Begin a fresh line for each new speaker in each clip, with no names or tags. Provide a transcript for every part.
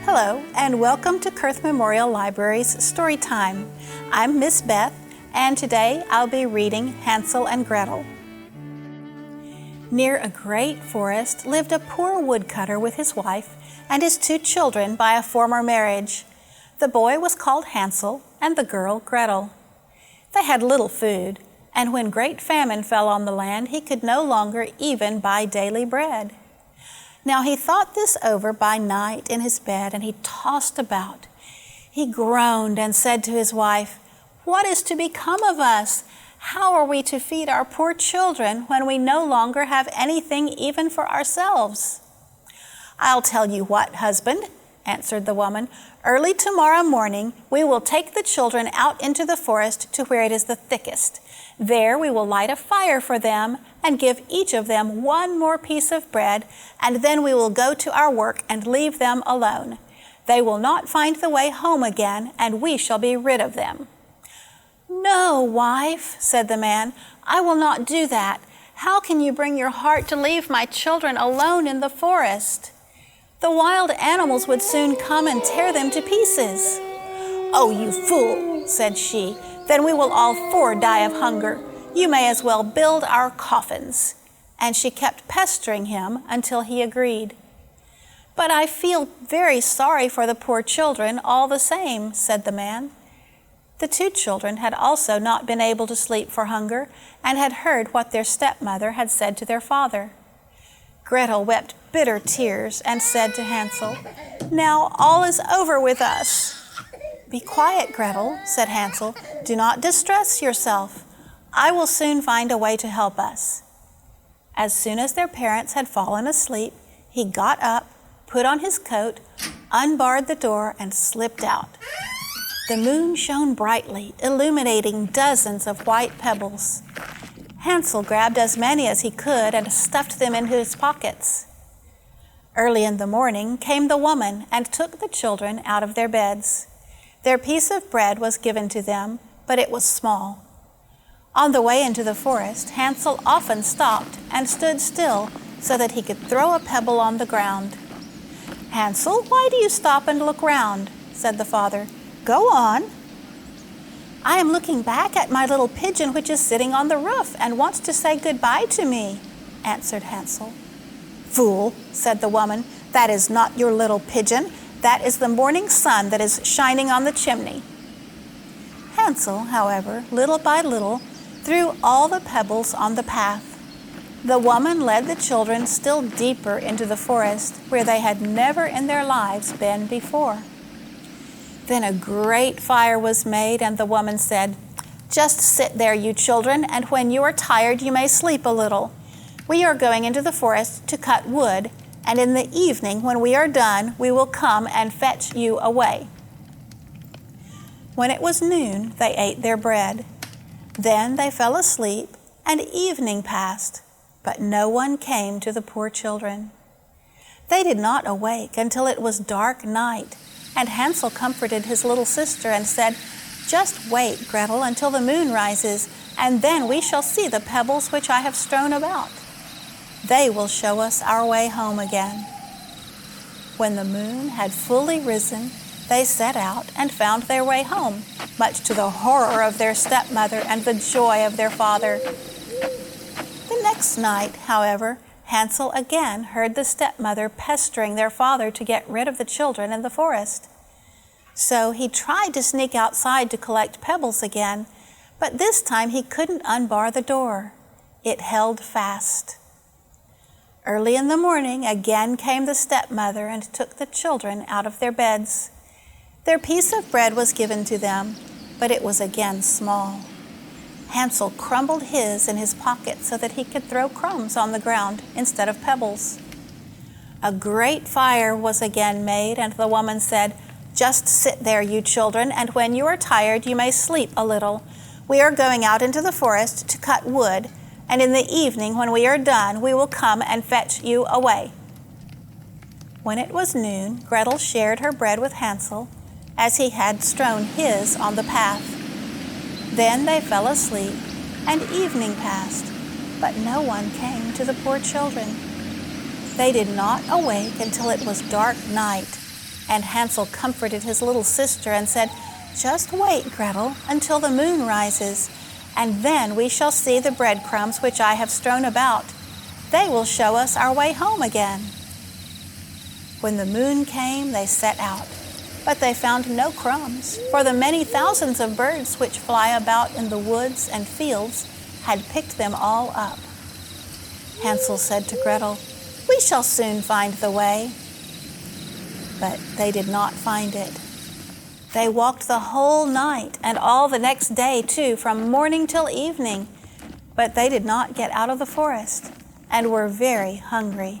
Hello, and welcome to Kurth Memorial Library's Story Time. I'm Miss Beth, and today I'll be reading Hansel and Gretel. Near a great forest lived a poor woodcutter with his wife and his 2 children by a former marriage. The boy was called Hansel and the girl Gretel. They had little food, and when great famine fell on the land, he could no longer even buy daily bread. Now he thought this over by night in his bed, and he tossed about. He groaned and said to his wife, "What is to become of us? How are we to feed our poor children when we no longer have anything even for ourselves?" "I'll tell you what, husband," answered the woman. "Early tomorrow morning we will take the children out into the forest to where it is the thickest. There we will light a fire for them and give each of them 1 more piece of bread, and then we will go to our work and leave them alone. They will not find the way home again, and we shall be rid of them." "No, wife," said the man, "I will not do that. How can you bring your heart to leave my children alone in the forest? The wild animals would soon come and tear them to pieces." "Oh, you fool," said she, "then we will all 4 die of hunger. You may as well build our coffins." And she kept pestering him until he agreed. "But I feel very sorry for the poor children all the same," said the man. The 2 children had also not been able to sleep for hunger, and had heard what their stepmother had said to their father. Gretel wept bitter tears and said to Hansel, "Now all is over with us." "Be quiet, Gretel," said Hansel. "Do not distress yourself. I will soon find a way to help us." As soon as their parents had fallen asleep, he got up, put on his coat, unbarred the door, and slipped out. The moon shone brightly, illuminating dozens of white pebbles. Hansel grabbed as many as he could and stuffed them into his pockets. Early in the morning came the woman and took the children out of their beds. Their piece of bread was given to them, but it was small. On the way into the forest, Hansel often stopped and stood still so that he could throw a pebble on the ground. "Hansel, why do you stop and look round?" said the father. "Go on." "I am looking back at my little pigeon which is sitting on the roof and wants to say goodbye to me," answered Hansel. "Fool," said the woman, "that is not your little pigeon. That is the morning sun that is shining on the chimney." Hansel, however, little by little, threw all the pebbles on the path. The woman led the children still deeper into the forest, where they had never in their lives been before. Then a great fire was made, and the woman said, "Just sit there, you children, and when you are tired you may sleep a little. We are going into the forest to cut wood, and in the evening when we are done we will come and fetch you away." When it was noon they ate their bread. Then they fell asleep, and evening passed, but no one came to the poor children. They did not awake until it was dark night, and Hansel comforted his little sister and said, "Just wait, Gretel, until the moon rises, and then we shall see the pebbles which I have strewn about. They will show us our way home again." When the moon had fully risen, they set out and found their way home, much to the horror of their stepmother and the joy of their father. The next night, however, Hansel again heard the stepmother pestering their father to get rid of the children in the forest. So he tried to sneak outside to collect pebbles again, but this time he couldn't unbar the door. It held fast. Early in the morning again came the stepmother and took the children out of their beds. Their piece of bread was given to them, but it was again small. Hansel crumbled his in his pocket so that he could throw crumbs on the ground instead of pebbles. A great fire was again made, and the woman said, "Just sit there, you children, and when you are tired you may sleep a little. We are going out into the forest to cut wood, and in the evening when we are done we will come and fetch you away." When it was noon, Gretel shared her bread with Hansel, as he had strewn his on the path. Then they fell asleep, and evening passed, but no one came to the poor children. They did not awake until it was dark night, And Hansel comforted his little sister and said, "Just wait, Gretel, until the moon rises, and then we shall see the breadcrumbs which I have strewn about. They will show us our way home again." When the moon came, they set out, but they found no crumbs, for the many thousands of birds which fly about in the woods and fields had picked them all up. Hansel said to Gretel, "We shall soon find the way." But they did not find it. They walked the whole night and all the next day too, from morning till evening, but they did not get out of the forest and were very hungry,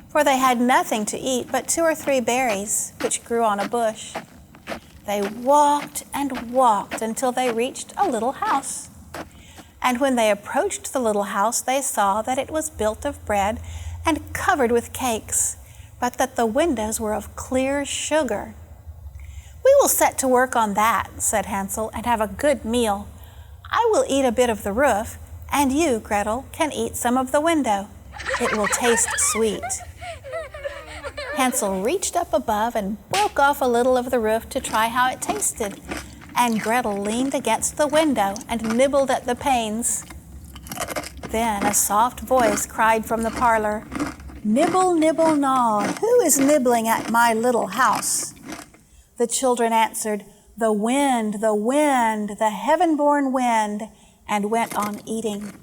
for they had nothing to eat but 2 or 3 berries which grew on a bush. They walked and walked until they reached a little house. And when they approached the little house, they saw that it was built of bread and covered with cakes, but that the windows were of clear sugar. "We will set to work on that," said Hansel, "and have a good meal. I will eat a bit of the roof, and you, Gretel, can eat some of the window. It will taste sweet." Hansel reached up above and broke off a little of the roof to try how it tasted, and Gretel leaned against the window and nibbled at the panes. Then a soft voice cried from the parlor, "Nibble, nibble, gnaw, who is nibbling at my little house?" The children answered, the wind, the heaven-born wind," and went on eating.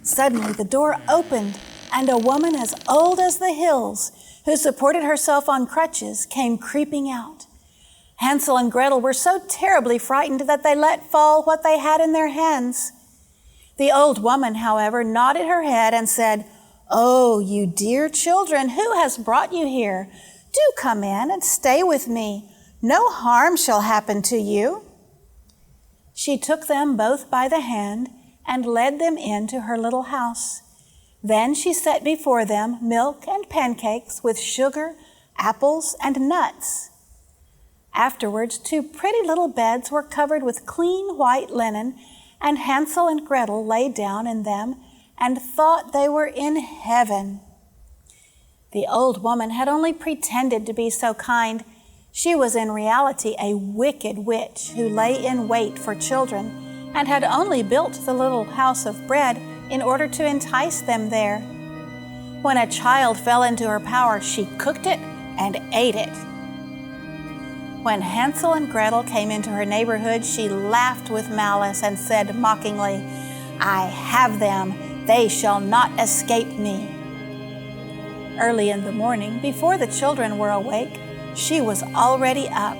Suddenly the door opened, and a woman as old as the hills, who supported herself on crutches, came creeping out. Hansel and Gretel were so terribly frightened that they let fall what they had in their hands. The old woman, however, nodded her head and said, "Oh, you dear children, who has brought you here? Do come in and stay with me. No harm shall happen to you." She took them both by the hand and led them into her little house. Then she set before them milk and pancakes with sugar, apples, and nuts. Afterwards, 2 pretty little beds were covered with clean white linen, and Hansel and Gretel lay down in them and thought they were in heaven. The old woman had only pretended to be so kind. She was in reality a wicked witch who lay in wait for children and had only built the little house of bread in order to entice them there. When a child fell into her power, she cooked it and ate it. When Hansel and Gretel came into her neighborhood, she laughed with malice and said mockingly, "I have them. They shall not escape me." Early in the morning, before the children were awake, she was already up,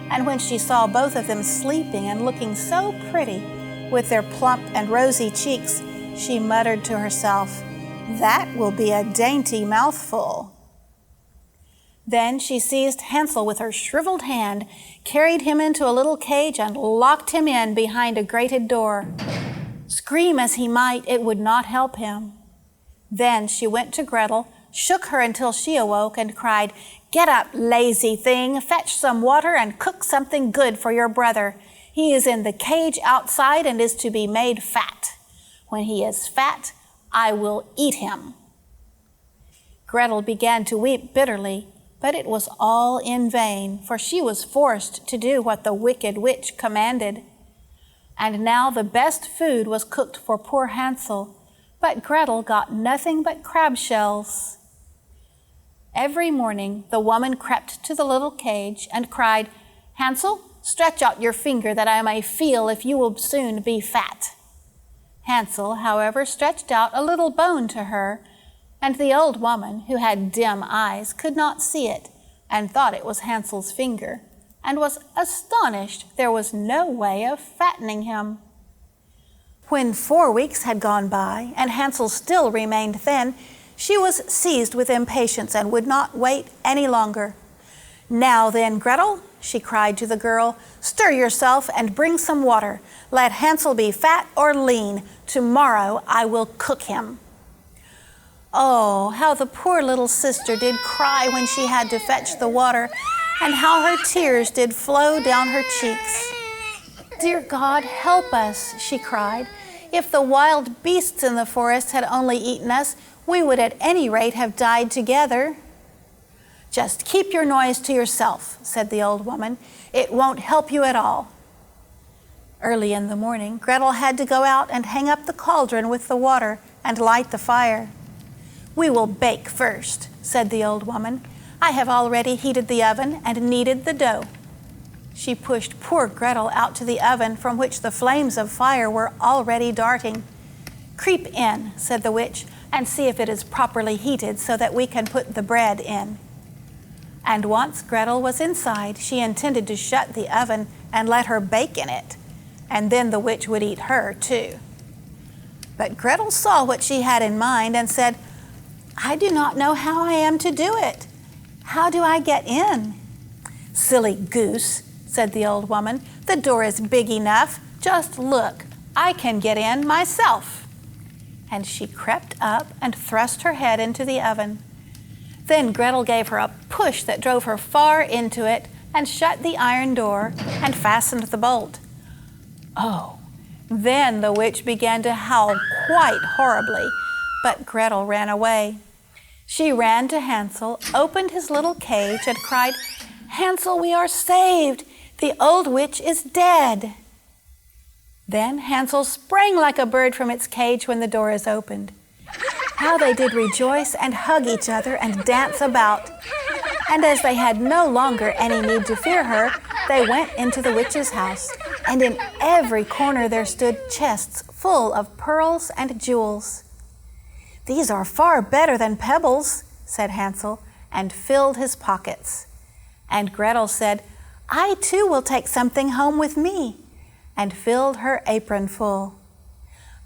and when she saw both of them sleeping and looking so pretty, with their plump and rosy cheeks, she muttered to herself, "That will be a dainty mouthful." Then she seized Hansel with her shriveled hand, carried him into a little cage, and locked him in behind a grated door. Scream as he might, it would not help him. Then she went to Gretel, shook her until she awoke, and cried, "Get up, lazy thing, fetch some water and cook something good for your brother. He is in the cage outside and is to be made fat. When he is fat, I will eat him." Gretel began to weep bitterly, but it was all in vain, for she was forced to do what the wicked witch commanded. And now the best food was cooked for poor Hansel, but Gretel got nothing but crab shells. Every morning the woman crept to the little cage and cried, "Hansel, stretch out your finger that I may feel if you will soon be fat." Hansel, however, stretched out a little bone to her, and the old woman, who had dim eyes, could not see it, and thought it was Hansel's finger, and was astonished there was no way of fattening him. When 4 weeks had gone by, and Hansel still remained thin, she was seized with impatience and would not wait any longer. "Now then, Gretel," she cried to the girl, "stir yourself and bring some water. Let Hansel be fat or lean. Tomorrow I will cook him." Oh, how the poor little sister did cry when she had to fetch the water, and how her tears did flow down her cheeks. "Dear God, help us," she cried. "If the wild beasts in the forest had only eaten us, we would at any rate have died together." "Just keep your noise to yourself," said the old woman. "It won't help you at all." Early in the morning, Gretel had to go out and hang up the cauldron with the water and light the fire. "We will bake first," said the old woman. "I have already heated the oven and kneaded the dough." She pushed poor Gretel out to the oven from which the flames of fire were already darting. "Creep in," said the witch, "and see if it is properly heated so that we can put the bread in." And once Gretel was inside, she intended to shut the oven and let her bake in it, and then the witch would eat her too. But Gretel saw what she had in mind and said, "I do not know how I am to do it. How do I get in?" "Silly goose," said the old woman. "The door is big enough. Just look, I can get in myself." And she crept up and thrust her head into the oven. Then Gretel gave her a push that drove her far into it and shut the iron door and fastened the bolt. Oh, then the witch began to howl quite horribly, but Gretel ran away. She ran to Hansel, opened his little cage, and cried, "Hansel, we are saved! The old witch is dead!" Then Hansel sprang like a bird from its cage when the door is opened. How they did rejoice and hug each other and dance about. And as they had no longer any need to fear her, they went into the witch's house, and in every corner there stood chests full of pearls and jewels. "These are far better than pebbles," said Hansel, and filled his pockets. And Gretel said, "I too will take something home with me," and filled her apron full.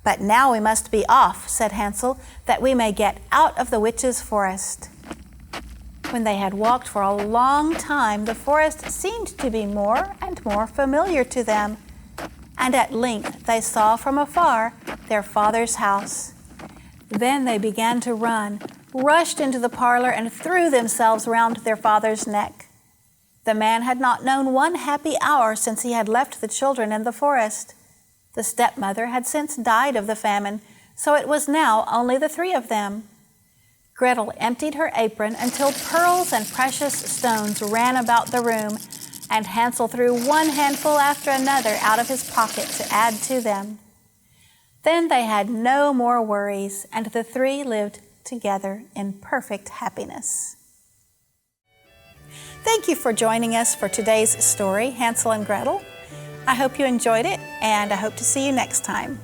"But now we must be off," said Hansel, "that we may get out of the witch's forest." When they had walked for a long time, the forest seemed to be more and more familiar to them, and at length they saw from afar their father's house. Then they began to run, rushed into the parlor, and threw themselves round their father's neck. The man had not known one happy hour since he had left the children in the forest. The stepmother had since died of the famine, so it was now only the three of them. Gretel emptied her apron until pearls and precious stones ran about the room, and Hansel threw one handful after another out of his pocket to add to them. Then they had no more worries, and the three lived together in perfect happiness. Thank you for joining us for today's story, Hansel and Gretel. I hope you enjoyed it, and I hope to see you next time.